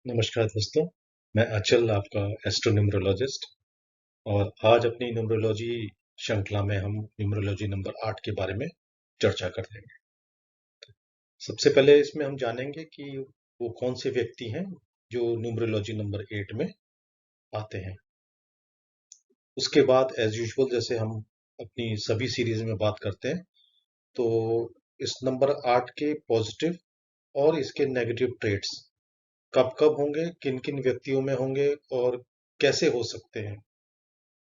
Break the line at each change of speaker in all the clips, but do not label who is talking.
नमस्कार दोस्तों, मैं अचल आपका एस्ट्रोन्यूमरोलॉजिस्ट। और आज अपनी न्यूमरोलॉजी श्रृंखला में हम न्यूमरोलॉजी नंबर 8 के बारे में चर्चा करते हैं। सबसे पहले इसमें हम जानेंगे कि वो कौन से व्यक्ति हैं जो न्यूमरोलॉजी नंबर 8 में आते हैं। उसके बाद एज यूजुअल जैसे हम अपनी सभी सीरीज में बात करते हैं, तो इस नंबर 8 के पॉजिटिव और इसके नेगेटिव ट्रेट्स कब कब होंगे, किन किन व्यक्तियों में होंगे और कैसे हो सकते हैं,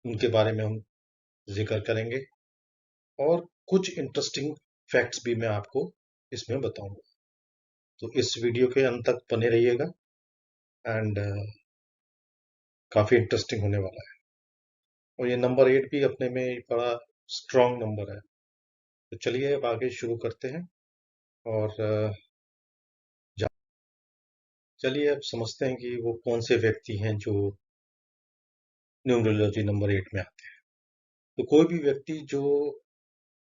उनके बारे में हम जिक्र करेंगे। और कुछ इंटरेस्टिंग फैक्ट्स भी मैं आपको इसमें बताऊंगा, तो इस वीडियो के अंत तक बने रहिएगा। एंड काफी इंटरेस्टिंग होने वाला है। और ये नंबर 8 भी अपने में बड़ा स्ट्रांग नंबर है। तो चलिए अब आगे शुरू करते हैं और चलिए अब समझते हैं कि वो कौन से व्यक्ति हैं जो न्यूमरोलॉजी नंबर 8 में आते हैं। तो कोई भी व्यक्ति जो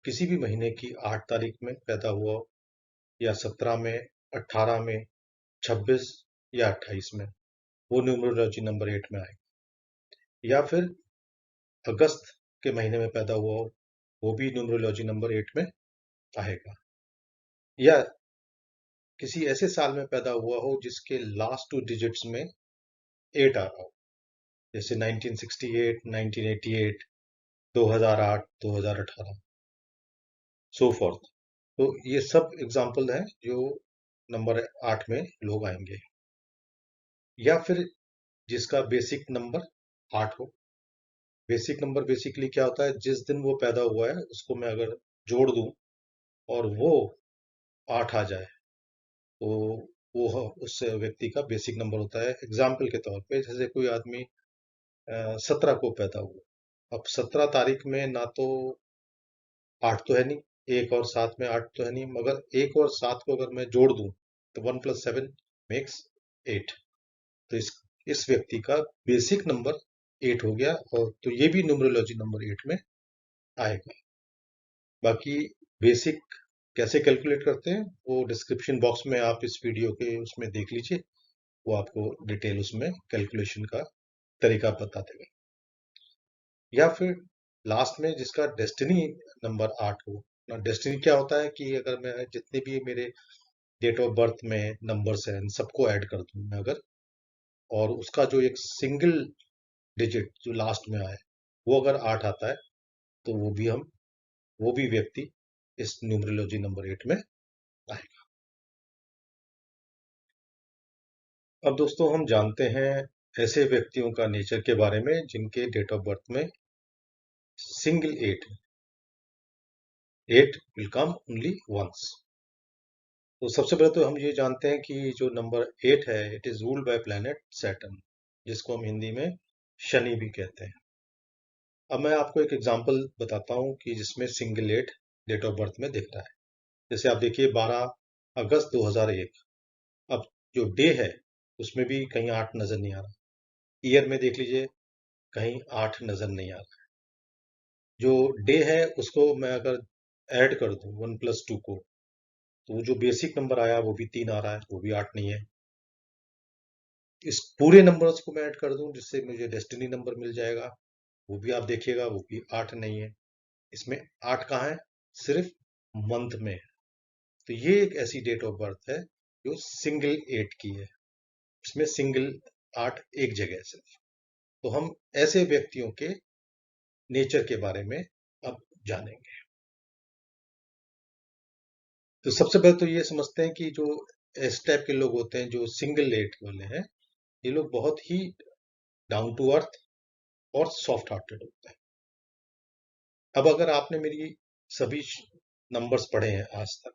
किसी भी महीने की 8 तारीख में पैदा हुआ हो, या 17 में, 18 में, 26 या 28 में, वो न्यूमरोलॉजी नंबर 8 में आएगा। या फिर अगस्त के महीने में पैदा हुआ हो, वो भी न्यूमरोलॉजी नंबर 8 में आएगा। या किसी ऐसे साल में पैदा हुआ हो जिसके लास्ट 2 डिजिट्स में 8 आ रहा हो, जैसे 1968, 1988, 2008, 2018, सो फॉर्थ। तो ये सब एग्जाम्पल हैं जो नंबर 8 में लोग आएंगे। या फिर जिसका बेसिक नंबर 8 हो। बेसिक नंबर बेसिकली क्या होता है, जिस दिन वो पैदा हुआ है उसको मैं अगर जोड़ दूं और वो 8 आ जाए, तो वो उस व्यक्ति का बेसिक नंबर होता है। एग्जाम्पल के तौर पे जैसे कोई आदमी 17 को पैदा हुआ, अब 17 तारीख में ना तो 8 तो है नहीं, 1 और 7 में 8 तो है नहीं, मगर 1 और 7 को अगर मैं जोड़ दूं तो 1 + 7 मेक्स 8। तो इस व्यक्ति का बेसिक नंबर 8 हो गया, और तो ये भी न्यूमरोलॉजी नंबर 8 में आएगा। बाकी बेसिक कैसे कैलकुलेट करते हैं वो डिस्क्रिप्शन बॉक्स में आप इस वीडियो के उसमें देख लीजिए, वो आपको डिटेल उसमें कैलकुलेशन का तरीका बता देगा। या फिर लास्ट में जिसका डेस्टिनी नंबर 8 हो ना। डेस्टिनी क्या होता है कि अगर मैं जितने भी मेरे डेट ऑफ बर्थ में नंबर्स हैं सबको ऐड कर दूं मैं अगर, और उसका जो एक सिंगल डिजिट जो लास्ट में आए वो अगर 8 आता है, तो वो भी व्यक्ति इस न्यूमरोलॉजी नंबर 8 में आएगा। अब दोस्तों हम जानते हैं ऐसे व्यक्तियों का नेचर के बारे में जिनके डेट ऑफ बर्थ में सिंगल 8 है। 8 विल कम ओनली वंस। तो सबसे पहले तो हम ये जानते हैं कि जो नंबर 8 है, it is ruled by planet Saturn, जिसको हम हिंदी में शनि भी कहते हैं। अब मैं आपको एक एग्जांपल बताता हूँ कि जिसमें सिंगल 8 डेट ऑफ बर्थ में दिख रहा है। जैसे आप देखिए 12 अगस्त 2001। अब जो डे है उसमें भी कहीं 8 नजर नहीं आ रहा। ईयर में देख लीजिए, कहीं 8 नजर नहीं आ रहा। जो डे है उसको मैं अगर ऐड कर दूं 1 + 2 को, तो वो जो बेसिक नंबर आया वो भी 3 आ रहा है, वो भी 8 नहीं है। इस पूरे नंबर्स को मैं ऐड कर दूं जिससे मुझे डेस्टिनी नंबर मिल जाएगा, वो भी आप देखिएगा वो भी 8 नहीं है। इसमें 8 कहाँ है, सिर्फ मंथ में है। तो ये एक ऐसी डेट ऑफ बर्थ है जो सिंगल 8 की है। इसमें सिंगल 8 एक जगह है सिर्फ। तो हम ऐसे व्यक्तियों के नेचर के बारे में अब जानेंगे। तो सबसे पहले तो ये समझते हैं कि जो इस टाइप के लोग होते हैं जो सिंगल 8 वाले हैं, ये लोग बहुत ही डाउन टू अर्थ और सॉफ्ट हार्टेड होते हैं। अब अगर आपने मेरी सभी नंबर्स पढ़े हैं आज तक,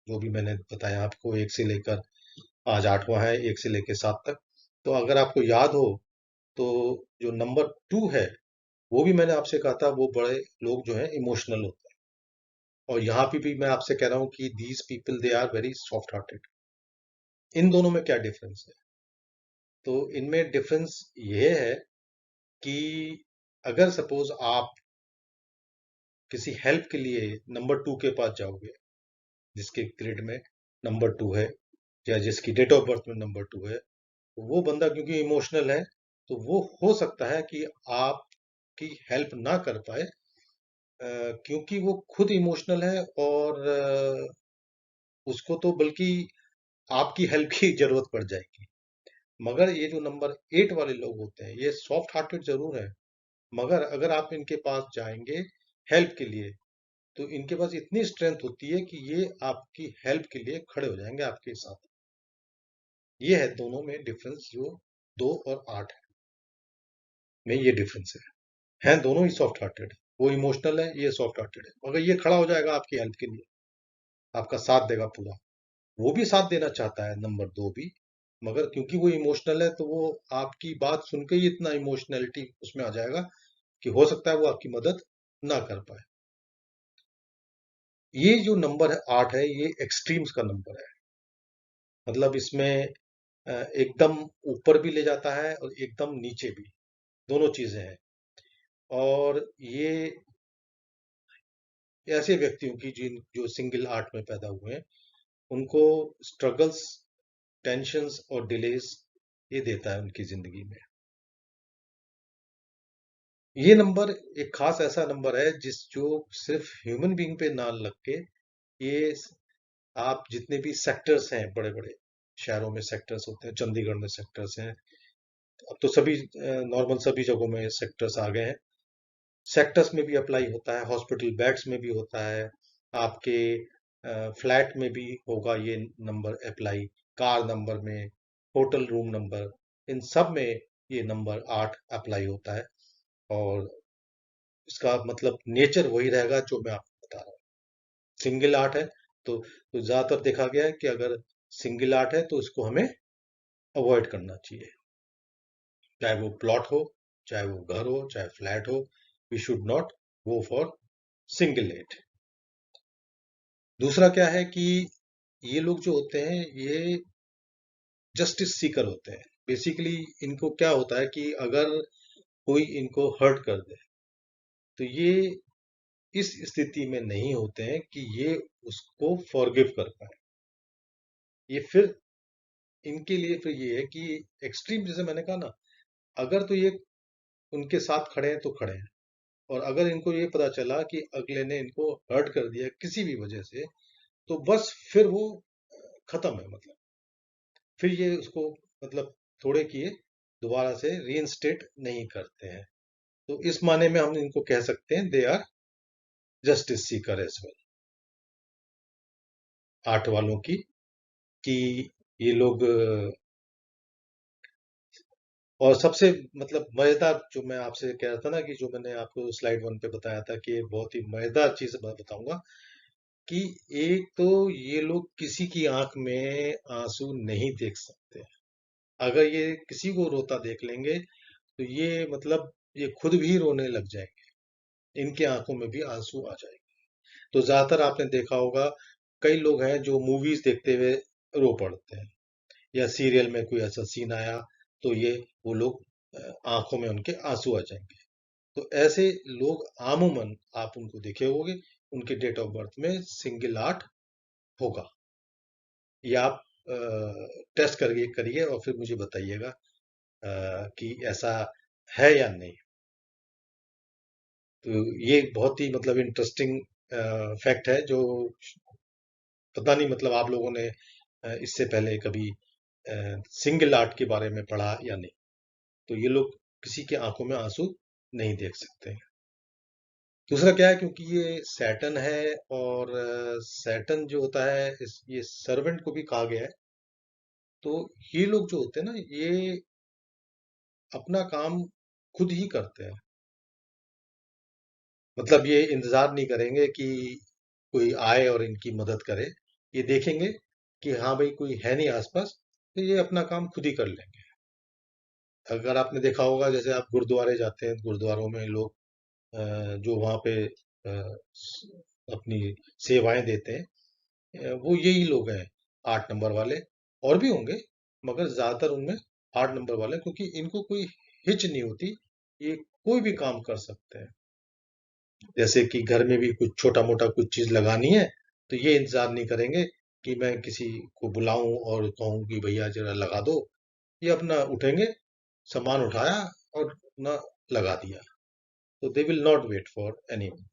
जो भी मैंने बताया आपको, 1 से लेकर आज 8वां है, 1 से लेकर 7 तक, तो अगर आपको याद हो तो जो नंबर 2 है वो भी मैंने आपसे कहा था वो बड़े लोग जो हैं इमोशनल होते हैं। और यहाँ पे भी मैं आपसे कह रहा हूँ कि these people they are very soft hearted. इन दोनों में क्या डिफरेंस है? तो इनमें डिफरेंस ये है कि अगर सपोज आप किसी हेल्प के लिए नंबर 2 के पास जाओगे, जिसके ग्रिड में नंबर 2 है या जिसकी डेट ऑफ बर्थ में नंबर 2 है, वो बंदा क्योंकि इमोशनल है, तो वो हो सकता है कि आपकी हेल्प ना कर पाए, क्योंकि वो खुद इमोशनल है और उसको तो बल्कि आपकी हेल्प की ज़रूरत पड़ जाएगी। मगर ये जो नंबर 8 वाले लोग होते हैं, ये सॉफ्ट हार्टेड ज़रूर हैं, मगर अगर आप इनके पास जाएँगे हेल्प के लिए, तो इनके पास इतनी स्ट्रेंथ होती है कि ये आपकी हेल्प के लिए खड़े हो जाएँगे आपके साथ। ये है दोनों में डिफरेंस, जो 2 और 8 में ये डिफरेंस है। हैं दोनों ही सॉफ्ट हार्टेड। वो इमोशनल है, ये सॉफ्ट हार्टेड है। मगर ये खड़ा हो जाएगा आपकी हेल्प के लिए, आपका साथ देगा पूरा। वो भी साथ देना चाहता है नंबर 2 भी, मगर क्योंकि वो इमोशनल है, तो वो आपकी बात सुन के ही इतना इमोशनैलिटी उसमें आ जाएगा कि हो सकता है वो आपकी मदद ना कर पाए। ये जो नंबर है 8 है, ये एक्सट्रीम्स का नंबर है। मतलब इसमें एकदम ऊपर भी ले जाता है और एकदम नीचे भी, दोनों चीजें हैं। और ये ऐसे व्यक्तियों की जिन जो सिंगल आर्ट में पैदा हुए हैं, उनको स्ट्रगल्स, टेंशन्स और डिलेस ये देता है उनकी जिंदगी में। ये नंबर एक खास ऐसा नंबर है जिस जो सिर्फ ह्यूमन बीइंग पे ना लग के, ये आप जितने भी सेक्टर्स हैं, बड़े बड़े शहरों में सेक्टर्स होते हैं, चंडीगढ़ में सेक्टर्स हैं, अब तो सभी नॉर्मल सभी जगहों में सेक्टर्स आ गए हैं। सेक्टर्स में भी अप्लाई होता है, हॉस्पिटल बेड्स में भी होता है, आपके फ्लैट में भी होगा ये नंबर अप्लाई, कार नंबर में, होटल रूम नंबर, इन सब में ये नंबर 8 अप्लाई होता है। और इसका मतलब नेचर वही रहेगा जो मैं आपको बता रहा हूँ। सिंगल आर्ट है, तो ज्यादातर देखा गया है कि अगर सिंगल आर्ट है तो इसको हमें अवॉइड करना चाहिए, चाहे वो प्लॉट हो, चाहे वो घर हो, चाहे फ्लैट हो, we should not go for single art. दूसरा क्या है कि ये लोग जो होते हैं, ये जस्टिस सीकर होते हैं। बेसिकली इनको क्या होता है कि अगर कोई इनको हर्ट कर दे, तो ये इस स्थिति में नहीं होते हैं कि ये उसको फॉरगिव कर पाए। ये फिर इनके लिए फिर ये है कि एक्सट्रीम, जैसे मैंने कहा ना, अगर तो ये उनके साथ खड़े हैं तो खड़े हैं, और अगर इनको ये पता चला कि अगले ने इनको हर्ट कर दिया किसी भी वजह से, तो बस फिर वो खत्म है। मतलब फिर ये उसको मतलब थोड़े किए दोबारा से रीइंस्टेट नहीं करते हैं। तो इस माने में हम इनको कह सकते हैं they are justice seeker as well, 8 वालों की, कि ये लोग और सबसे मतलब मजेदार जो मैं आपसे कह रहा था ना, कि जो मैंने आपको स्लाइड 1 पे बताया था कि एक बहुत ही मजेदार चीज मैं बताऊंगा, कि एक तो ये लोग किसी की आंख में आंसू नहीं देख सकते। अगर ये किसी को रोता देख लेंगे, तो ये मतलब ये खुद भी रोने लग जाएंगे, इनकी आंखों में भी आंसू आ जाएंगे। तो ज्यादातर आपने देखा होगा, कई लोग हैं जो मूवीज देखते हुए रो पड़ते हैं, या सीरियल में कोई ऐसा सीन आया, तो ये वो लोग आंखों में उनके आंसू आ जाएंगे। तो ऐसे लोग आमूमन आप उनको देखे होंगे, उनके डेट ऑफ बर्थ में सिंगल आर्ट होगा। ये आप टेस्ट करिए करिए और फिर मुझे बताइएगा कि ऐसा है या नहीं। तो ये बहुत ही मतलब इंटरेस्टिंग फैक्ट है, जो पता नहीं मतलब आप लोगों ने इससे पहले कभी सिंगल आर्ट के बारे में पढ़ा या नहीं। तो ये लोग किसी के आंखों में आंसू नहीं देख सकते हैं। दूसरा क्या है, क्योंकि ये सैटर्न है, और सैटर्न जो होता है ये सर्वेंट को भी कहा गया है। तो ये लोग जो होते हैं ना, ये अपना काम खुद ही करते हैं। मतलब ये इंतजार नहीं करेंगे कि कोई आए और इनकी मदद करे। ये देखेंगे कि हाँ भाई कोई है नहीं आसपास, तो ये अपना काम खुद ही कर लेंगे। अगर आपने देखा होगा, जैसे आप गुरुद्वारे जाते हैं, गुरुद्वारों में लोग जो वहाँ पे अपनी सेवाएं देते हैं, वो यही लोग हैं, 8 नंबर वाले। और भी होंगे, मगर ज्यादातर उनमें 8 नंबर वाले, क्योंकि इनको कोई हिच नहीं होती, ये कोई भी काम कर सकते हैं। जैसे कि घर में भी कुछ छोटा मोटा कुछ चीज लगानी है, तो ये इंतजार नहीं करेंगे कि मैं किसी को बुलाऊं और कहूं कि भैया जरा लगा दो। ये अपना उठेंगे, सामान उठाया और अपना लगा दिया। तो they will not wait for anyone.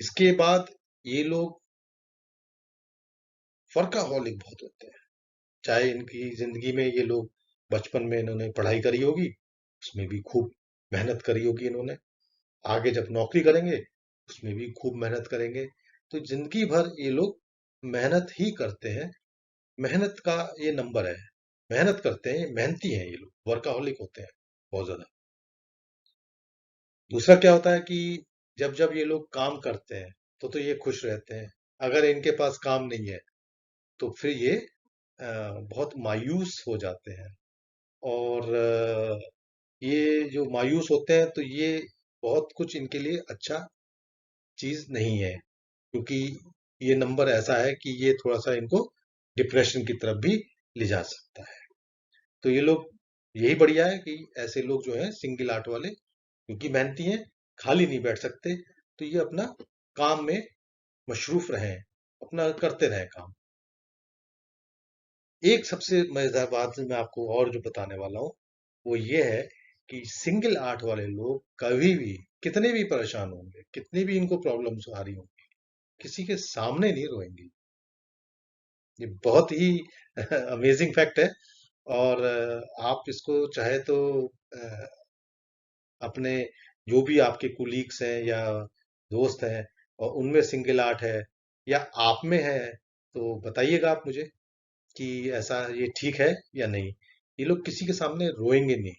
इसके बाद ये लोग वर्काहॉलिक बहुत होते हैं। चाहे इनकी जिंदगी में ये लोग बचपन में इन्होंने पढ़ाई करी होगी, उसमें भी खूब मेहनत करी होगी इन्होंने। आगे जब नौकरी करेंगे उसमें भी खूब मेहनत करेंगे। तो जिंदगी भर ये लोग मेहनत ही करते हैं। मेहनत का ये नंबर है। मेहनत करते हैं, मेहनती हैं ये लोग, वर्काहॉलिक होते हैं बहुत ज्यादा। दूसरा क्या होता है कि जब जब ये लोग काम करते हैं तो ये खुश रहते हैं। अगर इनके पास काम नहीं है तो फिर ये बहुत मायूस हो जाते हैं। और ये जो मायूस होते हैं तो ये बहुत कुछ इनके लिए अच्छा चीज नहीं है, क्योंकि ये नंबर ऐसा है कि ये थोड़ा सा इनको डिप्रेशन की तरफ भी ले जा सकता है। तो ये लोग, यही बढ़िया है कि ऐसे लोग जो हैं सिंगल आर्ट वाले, क्योंकि मेहनती हैं, खाली नहीं बैठ सकते, तो ये अपना काम में मशरूफ रहें, अपना करते रहें काम। एक सबसे मजेदार बात मैं आपको और जो बताने वाला हूँ वो ये है कि सिंगल आर्ट वाले लोग कभी भी, कितने भी परेशान होंगे, कितनी भी इनको प्रॉब्लम्स आ रही होंगी, किसी के सामने नहीं रोएंगे। ये बहुत ही अमेजिंग फैक्ट है। और आप इसको चाहे तो अ, अपने जो भी आपके कुलीग्स हैं या दोस्त हैं और उनमें सिंगल आर्ट है या आप में है, तो बताइएगा आप मुझे कि ऐसा ये ठीक है या नहीं। ये लोग किसी के सामने रोएंगे नहीं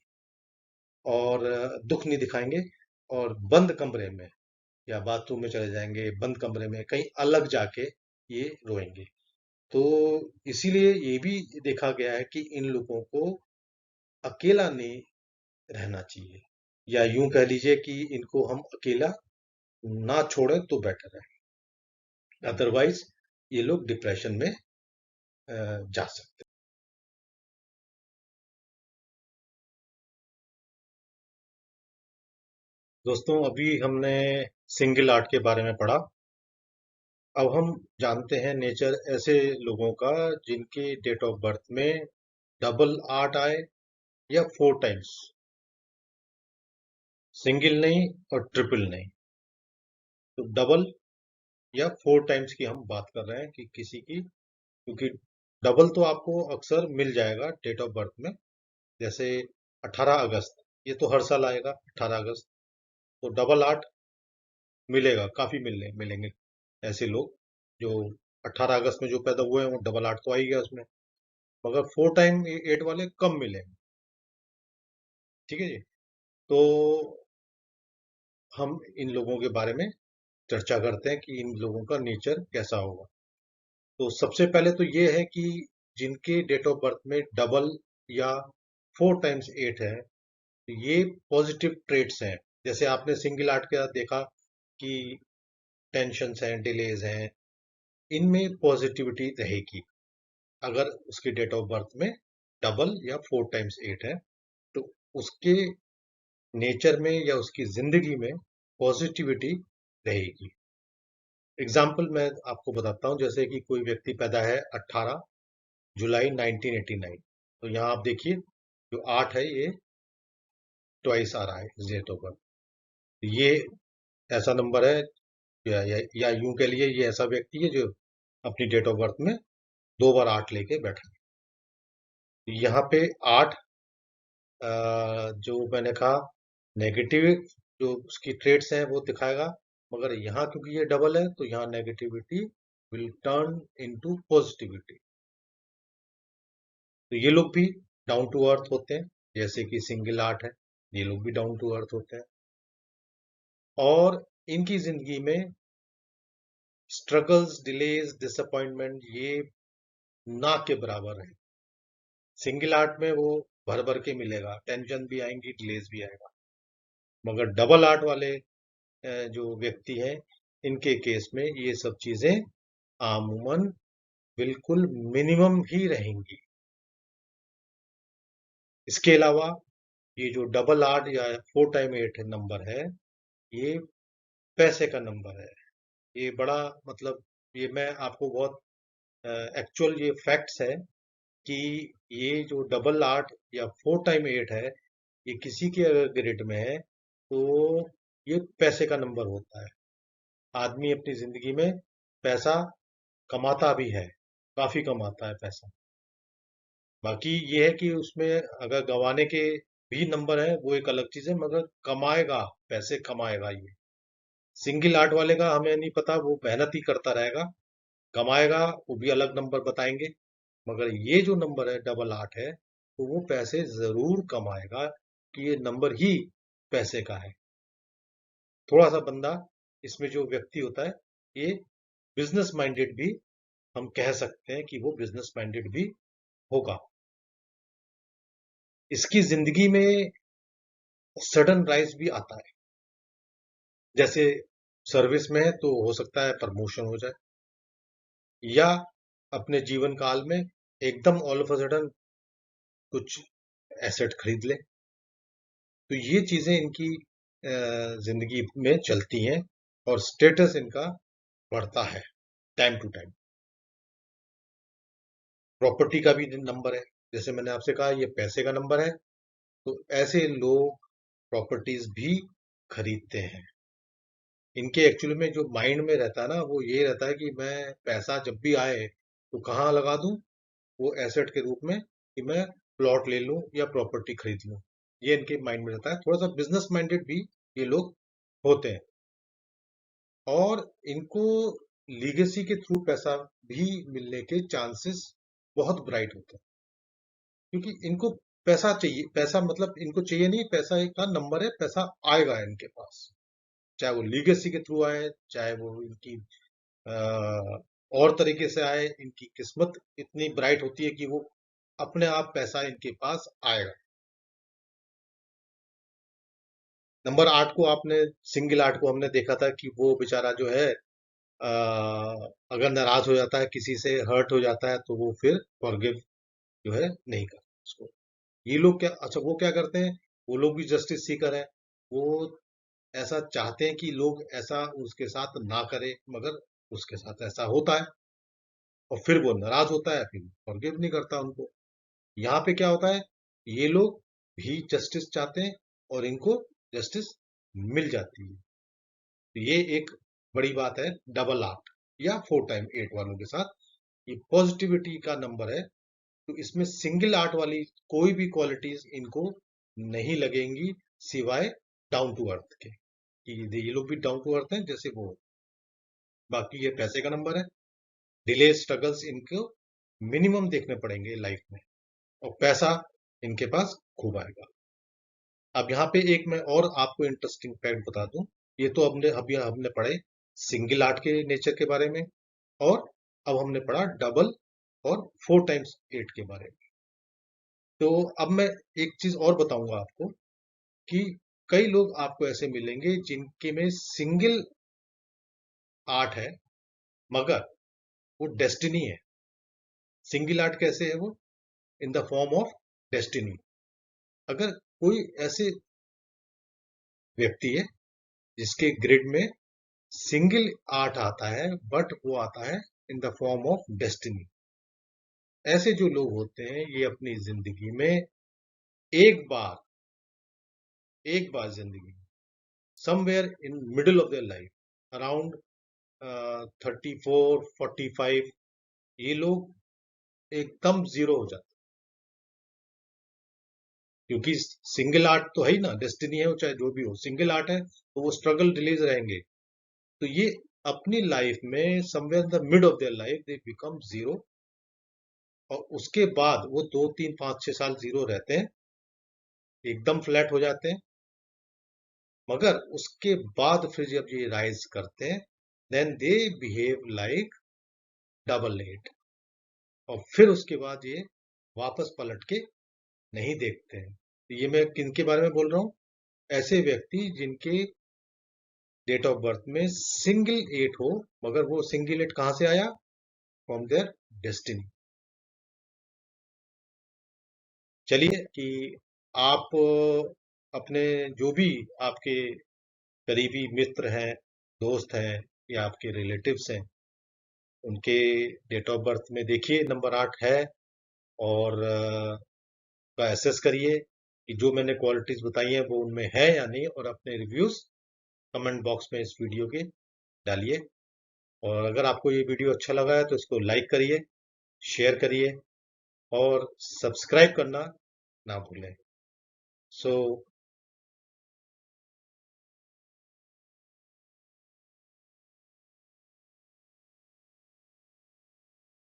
और दुख नहीं दिखाएंगे, और बंद कमरे में या बाथरूम में चले जाएंगे, बंद कमरे में कहीं अलग जाके ये रोएंगे। तो इसीलिए ये भी देखा गया है कि इन लोगों को अकेला नहीं रहना चाहिए, या यूं कह लीजिए कि इनको हम अकेला ना छोड़ें तो बेटर है। अदरवाइज ये लोग डिप्रेशन में जा सकते हैं। दोस्तों, अभी हमने सिंगल आर्ट के बारे में पढ़ा। अब हम जानते हैं नेचर ऐसे लोगों का जिनके डेट ऑफ बर्थ में डबल आर्ट आए या 4 टाइम्स, सिंगल नहीं और ट्रिपल नहीं। तो डबल या 4 टाइम्स की हम बात कर रहे हैं कि किसी की, क्योंकि डबल तो आपको अक्सर मिल जाएगा डेट ऑफ बर्थ में। जैसे 18 अगस्त, ये तो हर साल आएगा 18 अगस्त। तो डबल आर्ट मिलेगा, काफी मिलेंगे ऐसे लोग जो 18 अगस्त में जो पैदा हुए हैं, वो डबल आर्ट तो आ ही गया उसमें। मगर 4 टाइम 8 वाले कम मिलेंगे। ठीक है जी। तो हम इन लोगों के बारे में चर्चा करते हैं कि इन लोगों का नेचर कैसा होगा। तो सबसे पहले तो ये है कि जिनके डेट ऑफ बर्थ में डबल या 4 टाइम्स 8 है, तो ये पॉजिटिव ट्रेट्स हैं। जैसे आपने सिंगल आर्ट का देखा कि टेंशन हैं, डिलेज हैं, इनमें पॉजिटिविटी रहेगी। अगर उसके डेट ऑफ बर्थ में डबल या 4 टाइम्स 8 है, तो उसके नेचर में या उसकी जिंदगी में पॉजिटिविटी रहेगी। एग्जाम्पल मैं आपको बताता हूँ, जैसे कि कोई व्यक्ति पैदा है 18 जुलाई 1989। तो यहाँ आप देखिए, जो 8 है ये ट्वाइस आ रहा है इस डेट ऑफ बर्थ। ये ऐसा नंबर है, या यूं कह लीजिए ये ऐसा व्यक्ति है जो अपनी डेट ऑफ बर्थ में 2 बार 8 लेके बैठा है। यहाँ पे 8, जो मैंने कहा नेगेटिव, जो उसकी ट्रेड्स हैं वो दिखाएगा। मगर यहाँ क्योंकि ये डबल है तो यहाँ negativity will turn into positivity. तो ये लोग भी डाउन टू अर्थ होते हैं, जैसे कि सिंगल आर्ट है, ये लोग भी डाउन टू अर्थ होते हैं। और इनकी जिंदगी में स्ट्रगल्स, डिलेज, डिसअपॉइंटमेंट ये ना के बराबर है। सिंगल आर्ट में वो भर भर के मिलेगा, टेंशन भी आएंगी, डिलेज भी आएगा। मगर डबल आर्ट वाले जो व्यक्ति हैं, इनके केस में ये सब चीजें आमूमन बिल्कुल मिनिमम ही रहेंगी। इसके अलावा ये जो डबल आर्ट या 4 टाइम 8 नंबर है, ये पैसे का नंबर है। ये बड़ा, मतलब ये मैं आपको बहुत एक्चुअल ये फैक्ट्स है कि ये जो डबल 8 या 4 टाइम 8 है, ये किसी के अगर ग्रिड में है तो ये पैसे का नंबर होता है। आदमी अपनी जिंदगी में पैसा कमाता भी है, काफी कमाता है पैसा। बाकी ये है कि उसमें अगर गंवाने के भी नंबर है वो एक अलग चीज है, मगर कमाएगा, पैसे कमाएगा ये। सिंगल 8 वाले का हमें नहीं पता, वो मेहनत ही करता रहेगा, कमाएगा वो भी अलग नंबर बताएंगे। मगर ये जो नंबर है डबल 8 है, तो वो पैसे जरूर कमाएगा, कि ये नंबर ही पैसे का है। थोड़ा सा बंदा, इसमें जो व्यक्ति होता है, ये बिजनेस माइंडेड भी, हम कह सकते हैं कि वो बिजनेस माइंडेड भी होगा। इसकी जिंदगी में सडन राइज भी आता है, जैसे सर्विस में है तो हो सकता है प्रमोशन हो जाए, या अपने जीवन काल में एकदम ऑल ऑफ अ सडन कुछ एसेट खरीद ले। तो ये चीजें इनकी जिंदगी में चलती हैं, और स्टेटस इनका बढ़ता है टाइम टू टाइम। प्रॉपर्टी का भी नंबर है, जैसे मैंने आपसे कहा ये पैसे का नंबर है, तो ऐसे लोग प्रॉपर्टीज भी खरीदते हैं। इनके एक्चुअली में जो माइंड में रहता है ना, वो ये रहता है कि मैं पैसा जब भी आए तो कहाँ लगा दूं, वो एसेट के रूप में, कि मैं प्लॉट ले लूं या प्रॉपर्टी खरीद लूं। ये इनके माइंड में रहता है। थोड़ा सा बिजनेस माइंडेड भी ये लोग होते हैं, और इनको लीगेसी के थ्रू पैसा भी मिलने के चांसेस बहुत ब्राइट होते हैं, क्योंकि इनको पैसा चाहिए। पैसा मतलब इनको चाहिए नहीं, पैसा एक का नंबर है, पैसा आएगा इनके पास, चाहे वो लीगेसी के थ्रू आए, चाहे वो इनकी और तरीके से आए। इनकी किस्मत इतनी ब्राइट होती है कि वो अपने आप पैसा इनके पास आएगा। नंबर 8 को आपने, सिंगल 8 को हमने देखा था कि वो बेचारा जो है, अगर नाराज हो जाता है, किसी से हर्ट हो जाता है, तो वो फिर फॉरगिव जो है नहीं करता उसको। ये लोग क्या, अच्छा वो क्या करते हैं, वो लोग भी जस्टिस सीकर है। वो ऐसा चाहते हैं कि लोग ऐसा उसके साथ ना करे, मगर उसके साथ ऐसा होता है, और फिर वो नाराज होता है, फिर फॉरगिव नहीं करता उनको। यहाँ पे क्या होता है, ये लोग भी जस्टिस चाहते हैं, और इनको जस्टिस मिल जाती है। तो ये एक बड़ी बात है डबल 8 या 4 टाइम 8 वालों के साथ। ये पॉजिटिविटी का नंबर है, तो इसमें सिंगल 8 वाली कोई भी क्वालिटीज इनको नहीं लगेंगी, सिवाय डाउन टू अर्थ के, कि ये लोग भी डाउन टू अर्थ हैं जैसे वो। बाकी ये पैसे का नंबर है, डिले स्ट्रगल्स इनको मिनिमम देखने पड़ेंगे लाइफ में, और पैसा इनके पास खूब आएगा। अब यहाँ पे एक मैं और आपको इंटरेस्टिंग फैक्ट बता दूं। ये तो हमने अभी हमने पढ़े सिंगल 8 के नेचर के बारे में, और अब हमने पढ़ा डबल और 4 टाइम्स 8 के बारे में। तो अब मैं एक चीज और बताऊंगा आपको, कि कई लोग आपको ऐसे मिलेंगे जिनके में सिंगल 8 है, मगर वो डेस्टिनी है। सिंगल 8 कैसे है वो, in the form of destiny. अगर कोई ऐसे व्यक्ति है जिसके ग्रिड में सिंगल 8 आता है, बट वो आता है in the form of destiny. ऐसे जो लोग होते हैं, ये अपनी जिंदगी में एक बार जिंदगी में somewhere in middle of their life, around 34 45, ये लोग एकदम जीरो हो जाते हैं। क्योंकि सिंगल 8 तो है ही ना, डेस्टिनी है वो, चाहे जो भी हो, सिंगल 8 है तो वो स्ट्रगल डिलेज रहेंगे। तो ये अपनी लाइफ में somewhere in the mid of their life they become zero, और उसके बाद वो 2 3 5 6 साल जीरो रहते हैं, एकदम फ्लैट हो जाते हैं। मगर उसके बाद फिर जब ये राइज करते हैं, then they behave like double 8, और फिर उसके बाद ये वापस पलट के नहीं देखते हैं। तो ये मैं किनके बारे में बोल रहा हूं, ऐसे व्यक्ति जिनके डेट ऑफ बर्थ में सिंगल 8 हो, मगर वो सिंगल 8 कहां से आया, फ्रॉम देयर डेस्टिनी। चलिए कि आप अपने जो भी आपके करीबी मित्र हैं, दोस्त हैं, या आपके रिलेटिव्स हैं, उनके डेट ऑफ बर्थ में देखिए नंबर 8 है, और का एसेस करिए कि जो मैंने क्वालिटीज बताई हैं वो उनमें है या नहीं, और अपने रिव्यूज कमेंट बॉक्स में इस वीडियो के डालिए। और अगर आपको ये वीडियो अच्छा लगा है तो इसको लाइक करिए, शेयर करिए और सब्सक्राइब करना ना भूलें। सो